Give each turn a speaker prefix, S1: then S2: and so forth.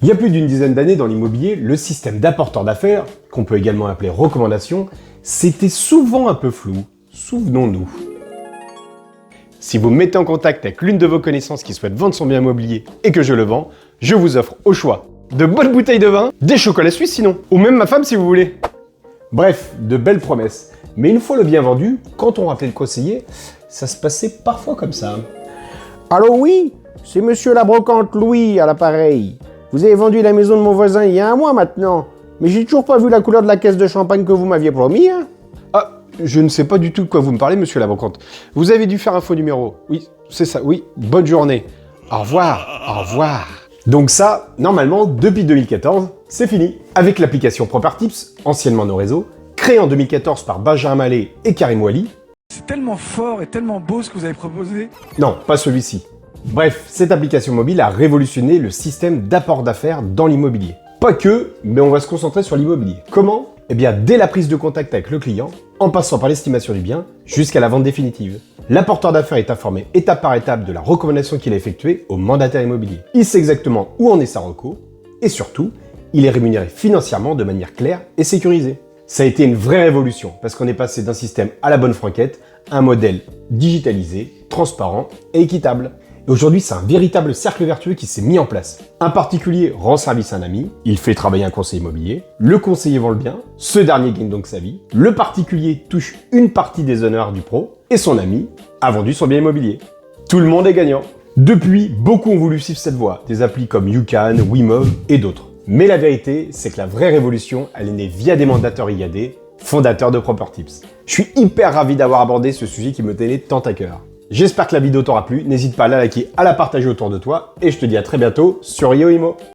S1: Il y a plus d'une dizaine d'années dans l'immobilier, le système d'apporteur d'affaires, qu'on peut également appeler recommandation, c'était souvent un peu flou. Souvenons-nous. Si vous me mettez en contact avec l'une de vos connaissances qui souhaite vendre son bien immobilier et que je le vends, je vous offre au choix de bonnes bouteilles de vin, des chocolats suisses sinon, ou même ma femme si vous voulez. Bref, de belles promesses. Mais une fois le bien vendu, quand on rappelait le conseiller, ça se passait parfois comme ça.
S2: Allô, oui, c'est monsieur la brocante Louis à l'appareil. Vous avez vendu la maison de mon voisin il y a un mois maintenant, mais j'ai toujours pas vu la couleur de la caisse de champagne que vous m'aviez promis, hein.
S1: Ah, je ne sais pas du tout de quoi vous me parlez, monsieur la brocante. Vous avez dû faire un faux numéro. Oui, c'est ça, oui. Bonne journée. Au revoir, au revoir. Donc ça, normalement, depuis 2014, c'est fini. Avec l'application Propertips, anciennement Nos Réseaux, créée en 2014 par Benjamin Mallet et Karim Wali.
S3: C'est tellement fort et tellement beau ce que vous avez proposé.
S1: Non, pas celui-ci. Bref, cette application mobile a révolutionné le système d'apport d'affaires dans l'immobilier. Pas que, mais on va se concentrer sur l'immobilier. Comment ? Eh bien, dès la prise de contact avec le client, en passant par l'estimation du bien, jusqu'à la vente définitive. L'apporteur d'affaires est informé étape par étape de la recommandation qu'il a effectuée au mandataire immobilier. Il sait exactement où en est sa reco, et surtout, il est rémunéré financièrement de manière claire et sécurisée. Ça a été une vraie révolution, parce qu'on est passé d'un système à la bonne franquette à un modèle digitalisé, transparent et équitable. Et aujourd'hui, c'est un véritable cercle vertueux qui s'est mis en place. Un particulier rend service à un ami, il fait travailler un conseiller immobilier, le conseiller vend le bien, ce dernier gagne donc sa vie, le particulier touche une partie des honneurs du pro, et son ami a vendu son bien immobilier. Tout le monde est gagnant. Depuis, beaucoup ont voulu suivre cette voie, des applis comme YouCan, Wimove et d'autres. Mais la vérité, c'est que la vraie révolution, elle est née via des mandateurs IAD, fondateurs de Propertips. Je suis hyper ravi d'avoir abordé ce sujet qui me tenait tant à cœur. J'espère que la vidéo t'aura plu, n'hésite pas à la liker, à la partager autour de toi, et je te dis à très bientôt sur IoImo.